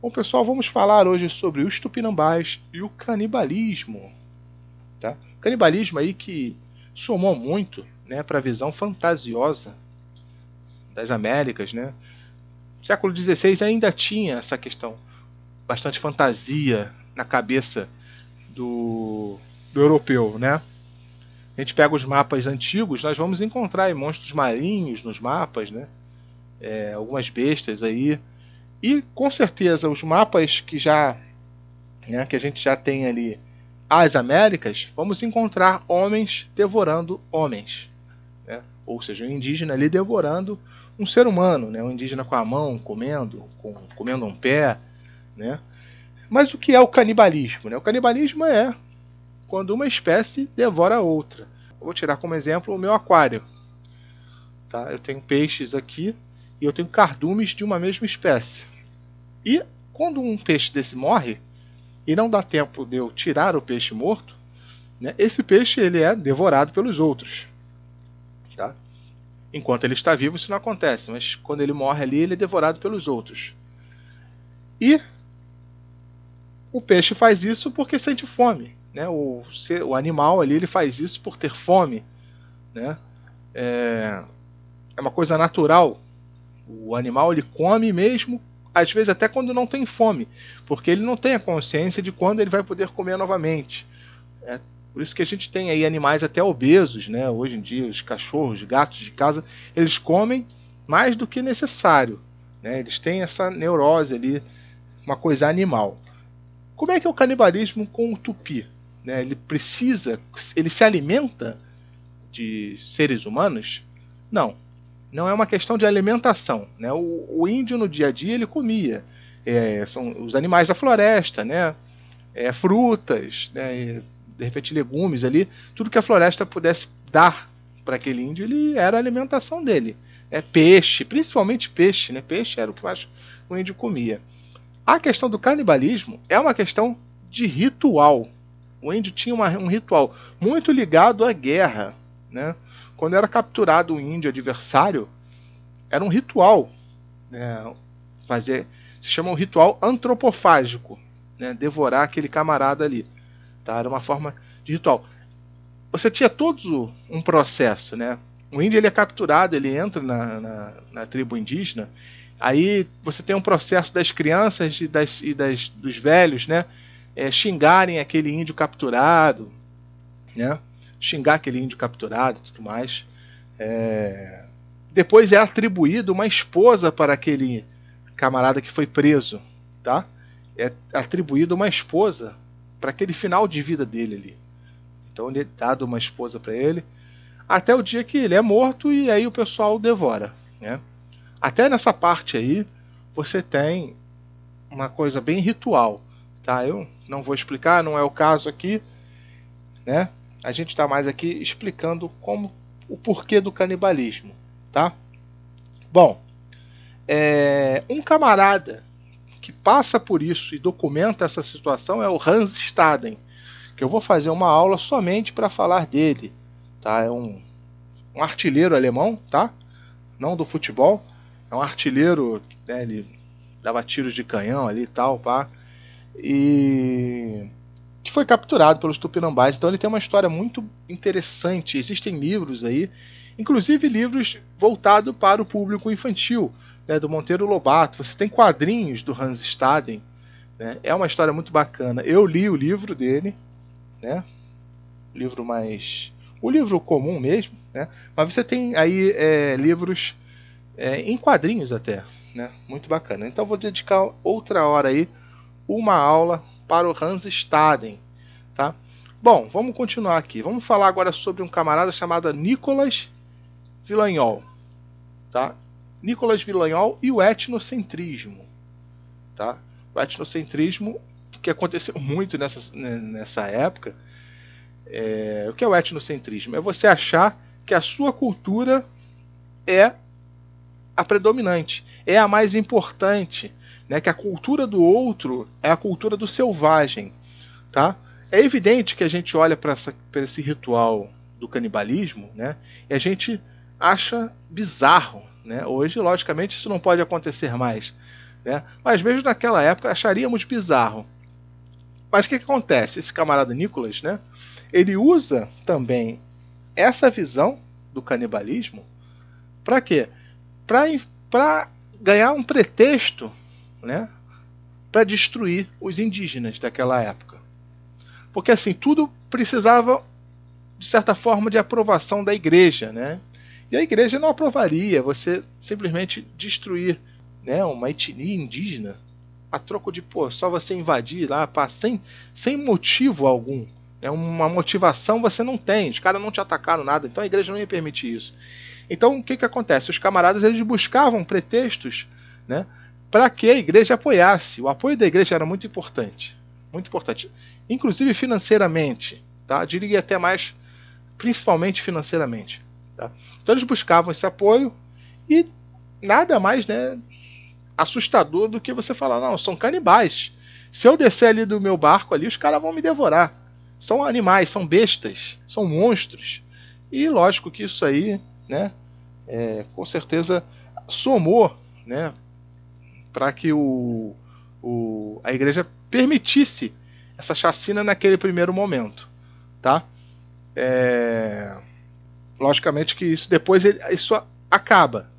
Bom, pessoal, vamos falar hoje sobre os tupinambás e o canibalismo. Tá? O canibalismo aí que somou muito, né, para a visão fantasiosa das Américas. Né? No século XVI ainda tinha essa questão, bastante fantasia na cabeça do europeu. Né? A gente pega os mapas antigos, nós vamos encontrar aí monstros marinhos nos mapas, né? Algumas bestas aí. E com certeza os mapas que que a gente já tem ali as Américas, vamos encontrar homens devorando homens, né? Ou seja, um indígena ali devorando um ser humano, né? Um indígena com a mão comendo um pé, né? Mas o que é o canibalismo? Né? O canibalismo é quando uma espécie devora a outra. Eu vou tirar como exemplo o meu aquário. Tá? Eu tenho peixes aqui e eu tenho cardumes de uma mesma espécie. E quando um peixe desse morre, e não dá tempo de eu tirar o peixe morto, né, esse peixe ele é devorado pelos outros. Tá? Enquanto ele está vivo isso não acontece, mas quando ele morre ali ele é devorado pelos outros. E o peixe faz isso porque sente fome. Né? O animal ali ele faz isso por ter fome. Né? É uma coisa natural. O animal ele come mesmo, às vezes até quando não tem fome, porque ele não tem a consciência de quando ele vai poder comer novamente. Por isso que a gente tem aí animais até obesos, né? Hoje em dia os cachorros, gatos de casa, eles comem mais do que necessário. Né? Eles têm essa neurose ali, uma coisa animal. Como é que é o canibalismo com o tupi? Né? Ele se alimenta de seres humanos? Não. Não é uma questão de alimentação. Né? O índio no dia a dia ele comia. São os animais da floresta, né? Frutas, né? De repente legumes ali. Tudo que a floresta pudesse dar para aquele índio, ele era a alimentação dele. Peixe, principalmente peixe. Né? Peixe era o que mais o índio comia. A questão do canibalismo é uma questão de ritual. O índio tinha um ritual muito ligado à guerra. Né? Quando era capturado um índio adversário, era um ritual. Né? Se chama um ritual antropofágico. Né? Devorar aquele camarada ali. Tá? Era uma forma de ritual. Você tinha todo um processo. Né? O índio ele é capturado, ele entra na tribo indígena. Aí você tem um processo das crianças dos velhos, né? Xingarem aquele índio capturado, né? Xingar aquele índio capturado e tudo mais. Depois é atribuído uma esposa para aquele camarada que foi preso. Tá? É atribuído uma esposa para aquele final de vida dele ali. Então ele é dado uma esposa para ele, até o dia que ele é morto e aí o pessoal devora. Né? Até nessa parte aí, você tem uma coisa bem ritual. Tá? Eu não vou explicar, não é o caso aqui. Né? A gente está mais aqui explicando o porquê do canibalismo. Tá? Bom, um camarada que passa por isso e documenta essa situação é o Hans Staden, que eu vou fazer uma aula somente para falar dele. Tá? É um artilheiro alemão, tá? Não do futebol, é um artilheiro, né? Ele dava tiros de canhão ali e tal, pá. E que foi capturado pelos tupinambás. Então ele tem uma história muito interessante. Existem livros aí, inclusive livros voltados para o público infantil, né, do Monteiro Lobato. Você tem quadrinhos do Hans Staden. Né? É uma história muito bacana. Eu li o livro dele, né? O livro comum mesmo, né? Mas você tem aí livros em quadrinhos até, né? Muito bacana. Então vou dedicar outra hora aí, uma aula para o Hans Staden, tá? Bom, vamos continuar aqui. Vamos falar agora sobre um camarada chamado Nicolas Villagnol, tá? Nicolas Villagnol e o etnocentrismo, tá? O etnocentrismo que aconteceu muito nessa época. O que é o etnocentrismo? É você achar que a sua cultura é a predominante, é a mais importante, né? Que a cultura do outro é a cultura do selvagem. Tá? É evidente que a gente olha para esse ritual do canibalismo, né? E a gente acha bizarro. Né? Hoje, logicamente, isso não pode acontecer mais. né? Mas mesmo naquela época acharíamos bizarro. Mas o que acontece? Esse camarada Nicholas, né? Ele usa também essa visão do canibalismo para quê? Para ganhar um pretexto, né? Para destruir os indígenas daquela época. Porque assim, tudo precisava, de certa forma, de aprovação da igreja, né? E a igreja não aprovaria você simplesmente destruir, né, uma etnia indígena a troco de, pô, só você invadir lá, pá, sem motivo algum. Né, uma motivação você não tem, os caras não te atacaram nada, então a igreja não ia permitir isso. Então o que acontece? Os camaradas eles buscavam pretextos, né, para que a igreja apoiasse. O apoio da igreja era muito importante, inclusive financeiramente, tá? Diria até mais, principalmente financeiramente. Tá? Então eles buscavam esse apoio e nada mais, né, assustador do que você falar, não, são canibais. Se eu descer ali do meu barco ali, os caras vão me devorar. São animais, são bestas, são monstros. E lógico que isso aí, né, com certeza somou, né, para que a igreja permitisse essa chacina naquele primeiro momento, tá? Logicamente que isso depois isso acaba.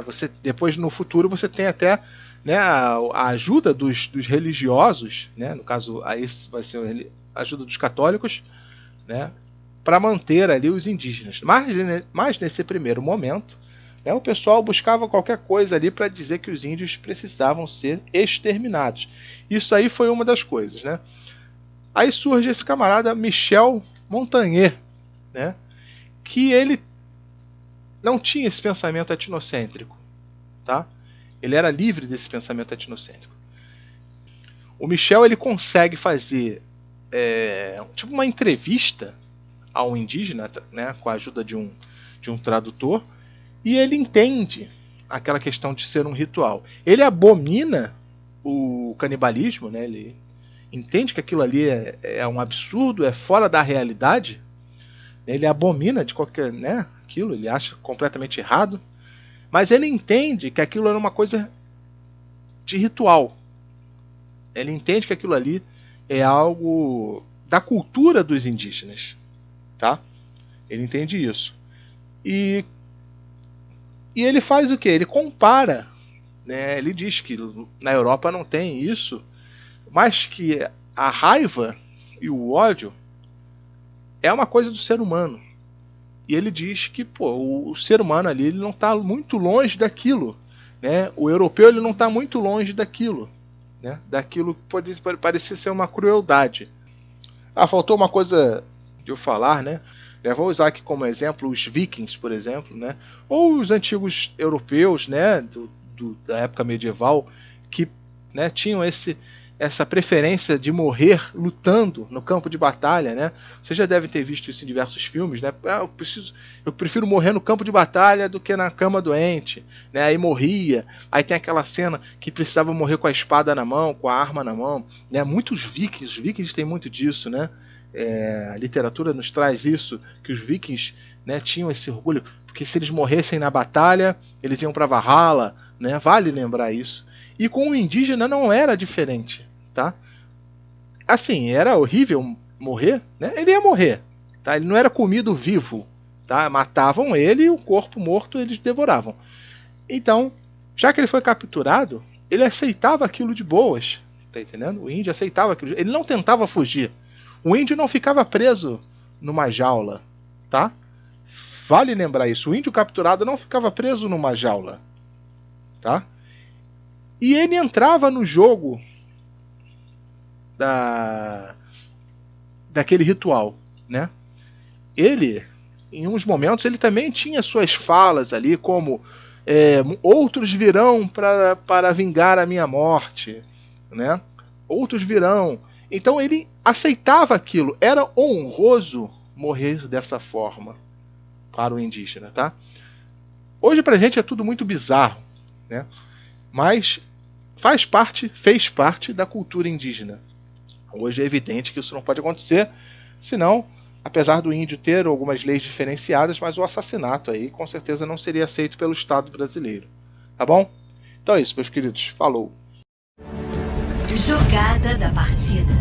Você depois no futuro você tem até, né, a ajuda dos religiosos, né, no caso aí vai ser a ajuda dos católicos, né, para manter ali os indígenas. Mas nesse primeiro momento, né, o pessoal buscava qualquer coisa ali para dizer que os índios precisavam ser exterminados. Isso aí foi uma das coisas, né? Aí surge esse camarada Michel Montagnier, né, que ele não tinha esse pensamento etnocêntrico, tá? Ele era livre desse pensamento etnocêntrico. O Michel ele consegue fazer tipo uma entrevista ao indígena, né, com a ajuda de um tradutor, e ele entende aquela questão de ser um ritual. Ele abomina o canibalismo, né? Ele entende que aquilo ali é um absurdo, é fora da realidade. Ele abomina de qualquer, né, aquilo, ele acha completamente errado. Mas ele entende que aquilo era uma coisa de ritual. Ele entende que aquilo ali é algo da cultura dos indígenas, tá? Ele entende isso. E ele faz o quê? Ele compara, né? Ele diz que na Europa não tem isso, mas que a raiva e o ódio é uma coisa do ser humano. E ele diz que, pô, o ser humano ali ele não está muito longe daquilo, né? O europeu ele não está muito longe daquilo, né? Daquilo que pode parecer ser uma crueldade. Ah, faltou uma coisa de eu falar, né? Vou usar aqui como exemplo os vikings, por exemplo, né? Ou os antigos europeus, né? Da época medieval, que, né, tinham essa preferência de morrer lutando no campo de batalha, né? Você já deve ter visto isso em diversos filmes, né? Eu prefiro morrer no campo de batalha do que na cama doente, né? Aí morria. Aí tem aquela cena que precisava morrer com a espada na mão, com a arma na mão, né? Muitos vikings, os vikings têm muito disso, né? A literatura nos traz isso, que os vikings, né, tinham esse orgulho, porque se eles morressem na batalha, eles iam para Valhalla, né? Vale lembrar isso. E com o indígena não era diferente, tá? Assim, era horrível morrer, né? Ele ia morrer, tá? Ele não era comido vivo, tá? Matavam ele e o corpo morto eles devoravam. Então, já que ele foi capturado, ele aceitava aquilo de boas, tá entendendo? O índio aceitava aquilo, ele não tentava fugir. O índio não ficava preso numa jaula, tá? Vale lembrar isso. O índio capturado não ficava preso numa jaula, tá? E ele entrava no jogo daquele ritual, né? Ele, em uns momentos, ele também tinha suas falas ali, como outros virão para vingar a minha morte, né? Outros virão. Então ele aceitava aquilo. Era honroso morrer dessa forma para o indígena, tá? Hoje pra gente é tudo muito bizarro, né? Mas fez parte da cultura indígena. Hoje é evidente que isso não pode acontecer, senão, apesar do índio ter algumas leis diferenciadas, mas o assassinato aí com certeza não seria aceito pelo Estado brasileiro, tá bom? Então é isso, meus queridos. Falou! Jogada da partida.